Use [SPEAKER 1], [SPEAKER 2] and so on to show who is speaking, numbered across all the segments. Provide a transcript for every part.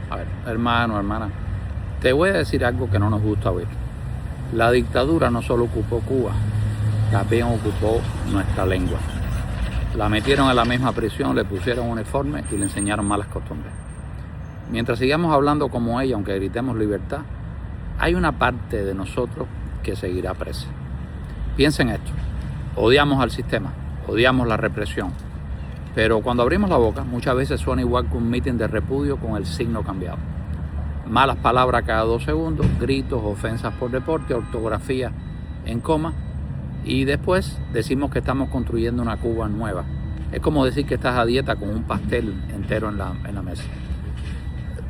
[SPEAKER 1] A ver, hermano, hermana, te voy a decir algo que no nos gusta oír. La dictadura no solo ocupó Cuba, también ocupó nuestra lengua. La metieron en la misma prisión, le pusieron uniforme y le enseñaron malas costumbres. Mientras sigamos hablando como ella, aunque gritemos libertad, hay una parte de nosotros que seguirá presa. Piensen esto, odiamos al sistema, odiamos la represión, pero cuando abrimos la boca muchas veces suena igual que un mitin de repudio con el signo cambiado. Malas palabras cada 2 segundos, gritos, ofensas por deporte, ortografía en coma, y después decimos que estamos construyendo una Cuba nueva. Es como decir que estás a dieta con un pastel entero en la mesa.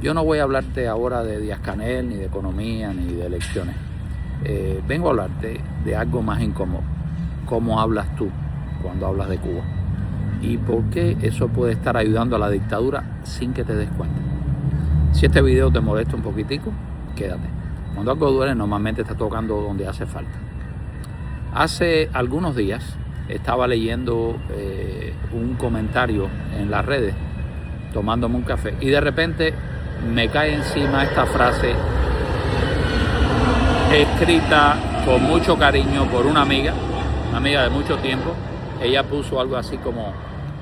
[SPEAKER 1] Yo no voy a hablarte ahora de Díaz-Canel, ni de economía, ni de elecciones. Vengo a hablarte de algo más incómodo. ¿Cómo hablas tú cuando hablas de Cuba? ¿Y por qué eso puede estar ayudando a la dictadura sin que te des cuenta? Si este video te molesta un poquitico, quédate. Cuando algo duele, normalmente está tocando donde hace falta. Hace algunos días estaba leyendo un comentario en las redes, tomándome un café, y de repente me cae encima esta frase escrita con mucho cariño por una amiga de mucho tiempo. Ella puso algo así como: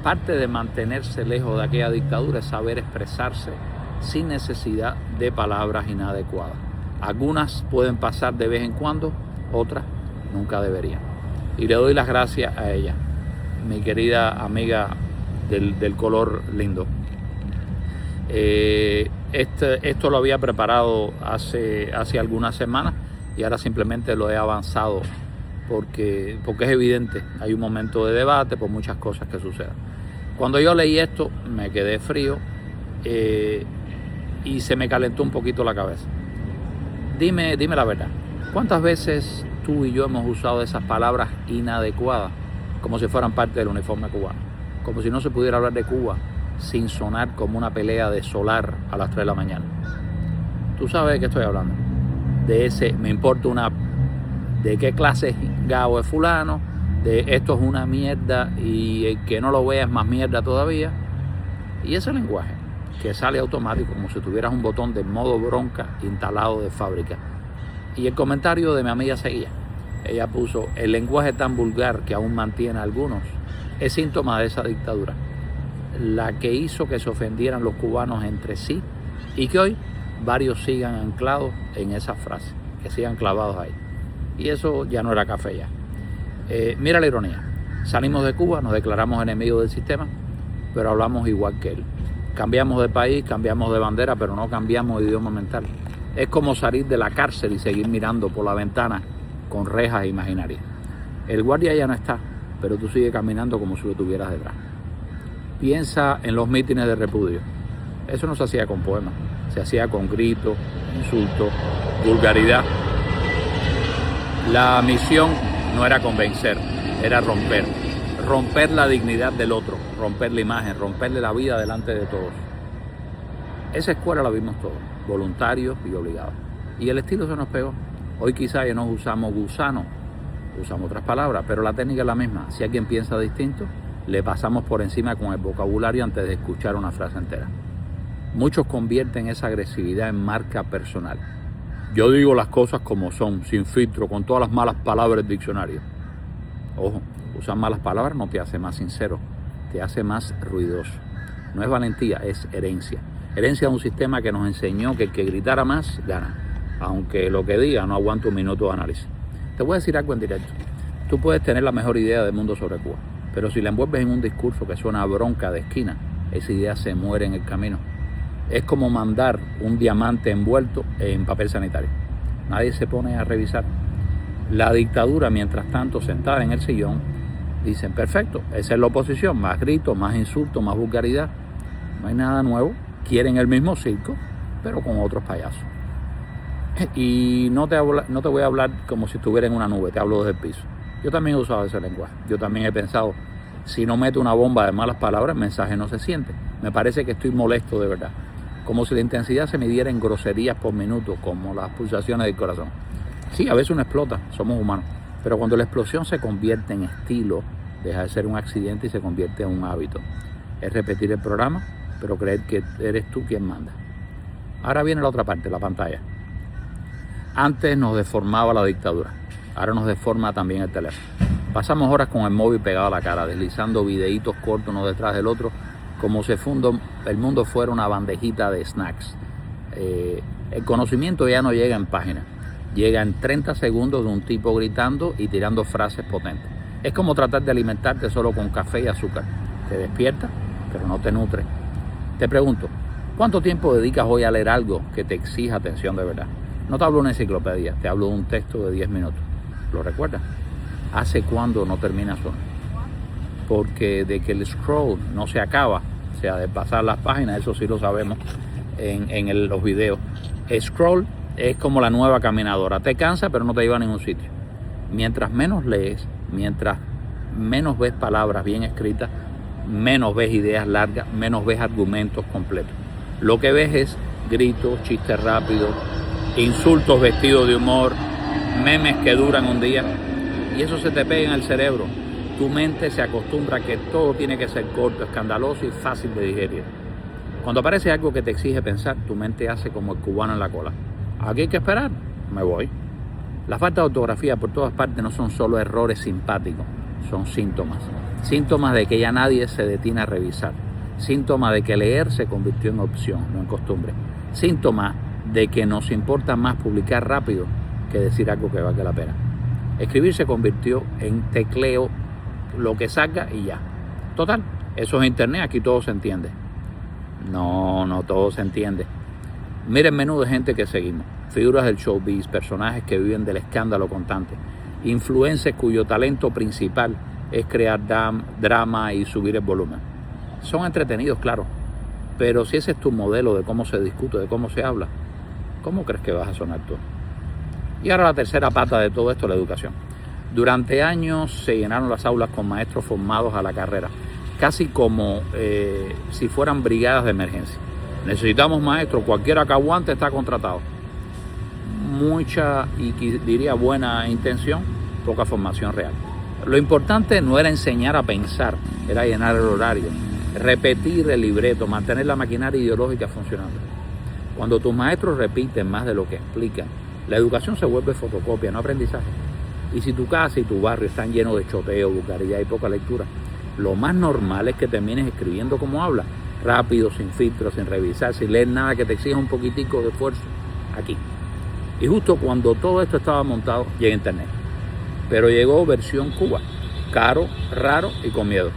[SPEAKER 1] parte de mantenerse lejos de aquella dictadura es saber expresarse sin necesidad de palabras inadecuadas. Algunas pueden pasar de vez en cuando, otras nunca deberían. Y le doy las gracias a ella, mi querida amiga del color lindo. Esto lo había preparado hace algunas semanas y ahora simplemente lo he avanzado porque es evidente, hay un momento de debate por muchas cosas que suceden. Cuando yo leí esto me quedé frío y se me calentó un poquito la cabeza. Dime la verdad, ¿cuántas veces tú y yo hemos usado esas palabras inadecuadas como si fueran parte del uniforme cubano? Como si no se pudiera hablar de Cuba sin sonar como una pelea de solar a las 3 de la mañana. ¿Tú sabes de qué estoy hablando? De ese, me importa de qué clase gao es fulano, de esto es una mierda y el que no lo vea es más mierda todavía. Y ese lenguaje que sale automático como si tuvieras un botón de modo bronca instalado de fábrica. Y el comentario de mi amiga seguía. Ella puso: el lenguaje tan vulgar que aún mantiene a algunos es síntoma de esa dictadura, la que hizo que se ofendieran los cubanos entre sí y que hoy varios sigan anclados en esa frase, que sigan clavados ahí. Y eso ya no era café ya. Mira la ironía, salimos de Cuba, nos declaramos enemigos del sistema, pero hablamos igual que él. Cambiamos de país, cambiamos de bandera, pero no cambiamos de idioma mental. Es como salir de la cárcel y seguir mirando por la ventana con rejas imaginarias. El guardia ya no está, pero tú sigues caminando como si lo tuvieras detrás. Piensa en los mítines de repudio. Eso no se hacía con poemas, se hacía con gritos, insultos, vulgaridad. La misión no era convencer, era romper la dignidad del otro, romper la imagen, romperle la vida delante de todos. Esa escuela la vimos todos, voluntarios y obligados. Y el estilo se nos pegó. Hoy quizá ya no usamos gusano, usamos otras palabras, pero la técnica es la misma. Si alguien piensa distinto, le pasamos por encima con el vocabulario antes de escuchar una frase entera. Muchos convierten esa agresividad en marca personal. Yo digo las cosas como son, sin filtro, con todas las malas palabras del diccionario. Ojo, usar malas palabras no te hace más sincero, te hace más ruidoso. No es valentía, es herencia. Herencia de un sistema que nos enseñó que el que gritara más, gana. Aunque lo que diga no aguanta un minuto de análisis. Te voy a decir algo en directo. Tú puedes tener la mejor idea del mundo sobre Cuba, pero si la envuelves en un discurso que suena a bronca de esquina, esa idea se muere en el camino. Es como mandar un diamante envuelto en papel sanitario. Nadie se pone a revisar. La dictadura, mientras tanto, sentada en el sillón, dicen: perfecto, esa es la oposición, más gritos, más insultos, más vulgaridad. No hay nada nuevo, quieren el mismo circo, pero con otros payasos. Y no te voy a hablar como si estuviera en una nube, te hablo desde el piso. Yo también he usado ese lenguaje, yo también he pensado: si no meto una bomba de malas palabras, el mensaje no se siente. Me parece que estoy molesto de verdad. Como si la intensidad se midiera en groserías por minuto, como las pulsaciones del corazón. Sí, a veces uno explota, somos humanos, pero cuando la explosión se convierte en estilo, deja de ser un accidente y se convierte en un hábito. Es repetir el programa, pero creer que eres tú quien manda. Ahora viene la otra parte, la pantalla. Antes nos deformaba la dictadura, ahora nos deforma también el teléfono. Pasamos horas con el móvil pegado a la cara, deslizando videitos cortos uno detrás del otro, como si el mundo fuera una bandejita de snacks. El conocimiento ya no llega en páginas, llega en 30 segundos de un tipo gritando y tirando frases potentes. Es como tratar de alimentarte solo con café y azúcar. Te despierta, pero no te nutre. Te pregunto, ¿cuánto tiempo dedicas hoy a leer algo que te exija atención de verdad? No te hablo de una enciclopedia, te hablo de un texto de 10 minutos. ¿Lo recuerdas? ¿Hace cuándo no terminas uno? Porque de que el scroll no se acaba, o sea, de pasar las páginas, eso sí lo sabemos en los videos. El scroll es como la nueva caminadora, te cansa pero no te lleva a ningún sitio. Mientras menos lees, mientras menos ves palabras bien escritas, menos ves ideas largas, menos ves argumentos completos. Lo que ves es gritos, chistes rápidos, insultos vestidos de humor, memes que duran un día, y eso se te pega en el cerebro. Tu mente se acostumbra a que todo tiene que ser corto, escandaloso y fácil de digerir. Cuando aparece algo que te exige pensar, tu mente hace como el cubano en la cola. Aquí hay que esperar, me voy. La falta de ortografía por todas partes no son solo errores simpáticos, son síntomas. Síntomas de que ya nadie se detiene a revisar. Síntomas de que leer se convirtió en opción, no en costumbre. Síntomas de que nos importa más publicar rápido que decir algo que valga la pena. Escribir se convirtió en tecleo, lo que saca y ya. Total, eso es internet, aquí todo se entiende. No todo se entiende. Mira el menú de gente que seguimos. Figuras del showbiz, personajes que viven del escándalo constante, influencers cuyo talento principal es crear drama y subir el volumen. Son entretenidos, claro, pero si ese es tu modelo de cómo se discute, de cómo se habla, ¿cómo crees que vas a sonar tú? Y ahora la tercera pata de todo esto, la educación. Durante años se llenaron las aulas con maestros formados a la carrera, casi como si fueran brigadas de emergencia. Necesitamos maestros, cualquiera que aguante está contratado. Mucha y diría buena intención, poca formación real. Lo importante no era enseñar a pensar, era llenar el horario, repetir el libreto, mantener la maquinaria ideológica funcionando. Cuando tus maestros repiten más de lo que explican, la educación se vuelve fotocopia, no aprendizaje. Y si tu casa y tu barrio están llenos de choteo, vulgaridad y poca lectura, lo más normal es que termines escribiendo como hablas, rápido, sin filtro, sin revisar, sin leer nada que te exija un poquitico de esfuerzo aquí. Y justo cuando todo esto estaba montado, llega internet. Pero llegó versión Cuba, caro, raro y con miedo.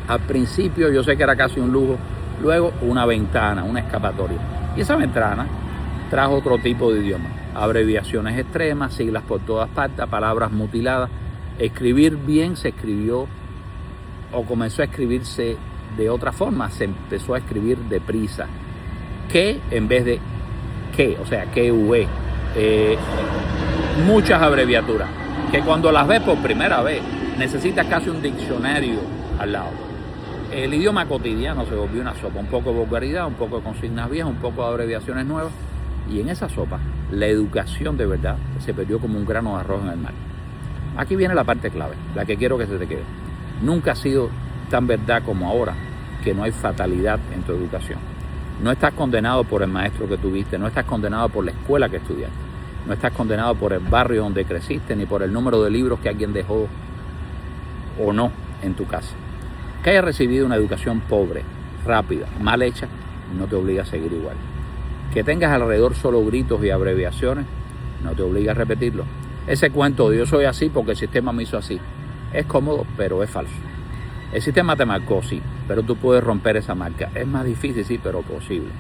[SPEAKER 1] Al principio yo sé que era casi un lujo, luego una ventana, una escapatoria. Y esa ventana trajo otro tipo de idioma, abreviaciones extremas, siglas por todas partes, palabras mutiladas. Escribir bien se escribió o comenzó a escribirse de otra forma, se empezó a escribir deprisa. Que en vez de que, o sea, que muchas abreviaturas, que cuando las ves por primera vez necesitas casi un diccionario al lado. El idioma cotidiano se volvió una sopa, un poco de vulgaridad, un poco de consignas viejas, un poco de abreviaciones nuevas, y en esa sopa la educación de verdad se perdió como un grano de arroz en el mar. Aquí viene la parte clave, la que quiero que se te quede. Nunca ha sido tan verdad como ahora que no hay fatalidad en tu educación. No estás condenado por el maestro que tuviste, no estás condenado por la escuela que estudiaste, no estás condenado por el barrio donde creciste, ni por el número de libros que alguien dejó o no en tu casa. Que hayas recibido una educación pobre, rápida, mal hecha, no te obliga a seguir igual. Que tengas alrededor solo gritos y abreviaciones, no te obliga a repetirlo. Ese cuento de yo soy así porque el sistema me hizo así, es cómodo, pero es falso. El sistema te marcó, sí, pero tú puedes romper esa marca. Es más difícil, sí, pero posible.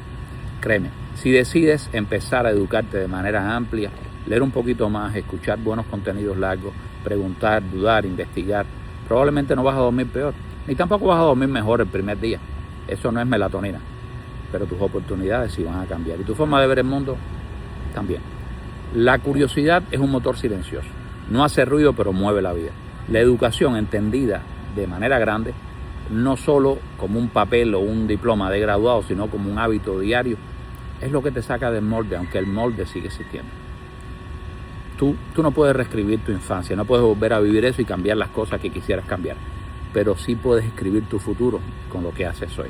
[SPEAKER 1] Créeme, si decides empezar a educarte de manera amplia, leer un poquito más, escuchar buenos contenidos largos, preguntar, dudar, investigar, probablemente no vas a dormir peor, ni tampoco vas a dormir mejor el primer día. Eso no es melatonina, pero tus oportunidades sí van a cambiar y tu forma de ver el mundo también. La curiosidad es un motor silencioso, no hace ruido pero mueve la vida. La educación entendida de manera grande, no solo como un papel o un diploma de graduado, sino como un hábito diario, es lo que te saca del molde, aunque el molde sigue existiendo. Tú no puedes reescribir tu infancia, no puedes volver a vivir eso y cambiar las cosas que quisieras cambiar, pero sí puedes escribir tu futuro con lo que haces hoy.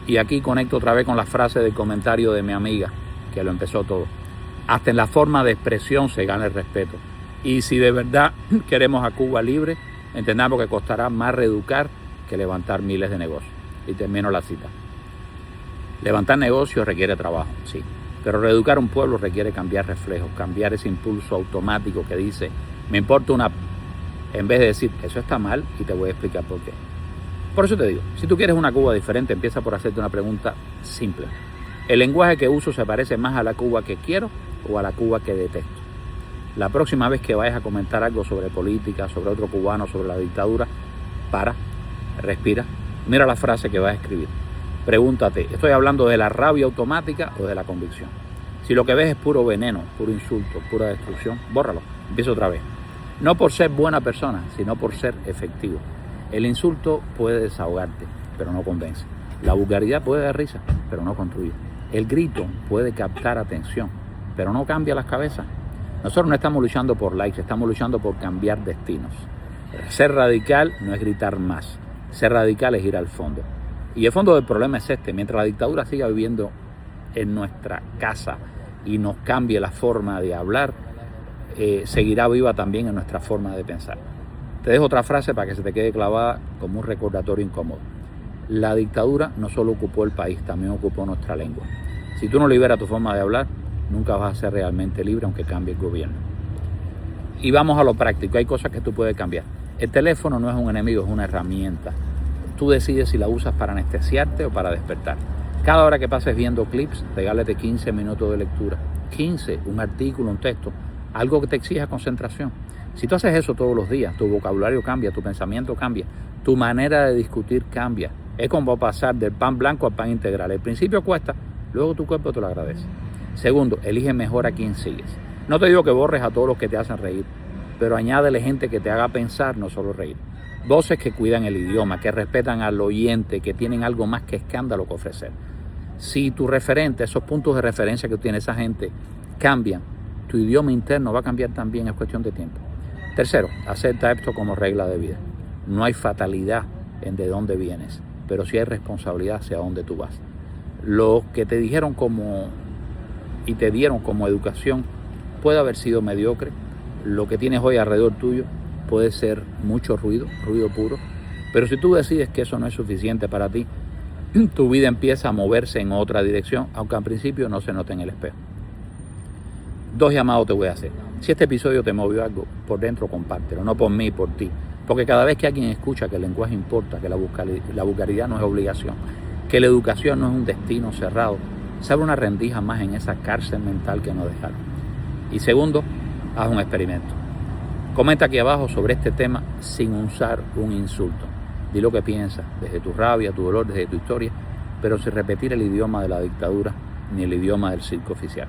[SPEAKER 1] Y aquí conecto otra vez con la frase del comentario de mi amiga, que lo empezó todo. Hasta en la forma de expresión se gana el respeto. Y si de verdad queremos a Cuba libre, entendamos que costará más reeducar que levantar miles de negocios. Y termino la cita. Levantar negocios requiere trabajo, sí. Pero reeducar un pueblo requiere cambiar reflejos, cambiar ese impulso automático que dice, me importa una... En vez de decir, eso está mal y te voy a explicar por qué. Por eso te digo, si tú quieres una Cuba diferente, empieza por hacerte una pregunta simple. ¿El lenguaje que uso se parece más a la Cuba que quiero o a la Cuba que detesto? La próxima vez que vayas a comentar algo sobre política, sobre otro cubano, sobre la dictadura, para, respira, mira la frase que vas a escribir. Pregúntate, ¿estoy hablando de la rabia automática o de la convicción? Si lo que ves es puro veneno, puro insulto, pura destrucción, bórralo, empieza otra vez. No por ser buena persona, sino por ser efectivo. El insulto puede desahogarte, pero no convence. La vulgaridad puede dar risa, pero no construye. El grito puede captar atención, pero no cambia las cabezas. Nosotros no estamos luchando por likes, estamos luchando por cambiar destinos. Ser radical no es gritar más, ser radical es ir al fondo. Y el fondo del problema es este: mientras la dictadura siga viviendo en nuestra casa y nos cambie la forma de hablar, seguirá viva también en nuestra forma de pensar. Te dejo otra frase para que se te quede clavada como un recordatorio incómodo. La dictadura no solo ocupó el país, también ocupó nuestra lengua. Si tú no liberas tu forma de hablar, nunca vas a ser realmente libre aunque cambie el gobierno. Y vamos a lo práctico, hay cosas que tú puedes cambiar. El teléfono no es un enemigo, es una herramienta. Tú decides si la usas para anestesiarte o para despertar. Cada hora que pases viendo clips, regálate 15 minutos de lectura. 15, un artículo, un texto, algo que te exija concentración. Si tú haces eso todos los días, tu vocabulario cambia, tu pensamiento cambia, tu manera de discutir cambia. Es como pasar del pan blanco al pan integral. Al principio cuesta, luego tu cuerpo te lo agradece. Segundo, elige mejor a quién sigues. No te digo que borres a todos los que te hacen reír, pero añádele gente que te haga pensar, no solo reír. Voces que cuidan el idioma, que respetan al oyente, que tienen algo más que escándalo que ofrecer. Si tu referente, esos puntos de referencia que tiene esa gente, cambian, tu idioma interno va a cambiar también, es cuestión de tiempo. Tercero, acepta esto como regla de vida. No hay fatalidad en de dónde vienes, pero sí hay responsabilidad hacia dónde tú vas. Lo que te dijeron y te dieron como educación puede haber sido mediocre. Lo que tienes hoy alrededor tuyo puede ser mucho ruido puro, pero si tú decides que eso no es suficiente para ti, tu vida empieza a moverse en otra dirección, aunque al principio no se note en el espejo. 2 llamados te voy a hacer. Si este episodio te movió algo por dentro, compártelo, no por mí, por ti. Porque cada vez que alguien escucha que el lenguaje importa, que la vulgaridad no es obligación, que la educación no es un destino cerrado, se abre una rendija más en esa cárcel mental que nos dejaron. Y segundo, haz un experimento. Comenta aquí abajo sobre este tema sin usar un insulto. Di lo que piensas, desde tu rabia, tu dolor, desde tu historia, pero sin repetir el idioma de la dictadura ni el idioma del circo oficial.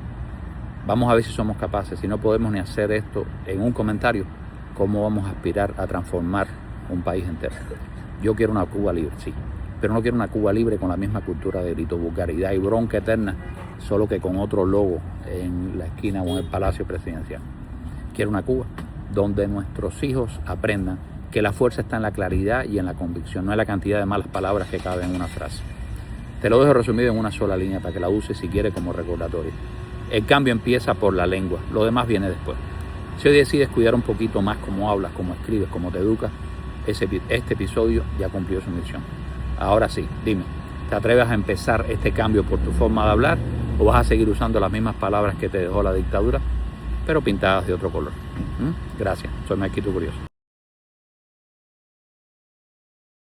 [SPEAKER 1] Vamos a ver si somos capaces. Si no podemos ni hacer esto en un comentario, ¿cómo vamos a aspirar a transformar un país entero? Yo quiero una Cuba libre, sí, pero no quiero una Cuba libre con la misma cultura de grito, vulgaridad y bronca eterna, solo que con otro logo en la esquina o en el Palacio Presidencial. Quiero una Cuba donde nuestros hijos aprendan que la fuerza está en la claridad y en la convicción, no en la cantidad de malas palabras que caben en una frase. Te lo dejo resumido en una sola línea para que la uses si quieres como recordatorio. El cambio empieza por la lengua, lo demás viene después. Si hoy decides cuidar un poquito más cómo hablas, cómo escribes, cómo te educas, este episodio ya cumplió su misión. Ahora sí, dime, ¿te atreves a empezar este cambio por tu forma de hablar o vas a seguir usando las mismas palabras que te dejó la dictadura, pero pintadas de otro color? Gracias, soy Marquito Curioso.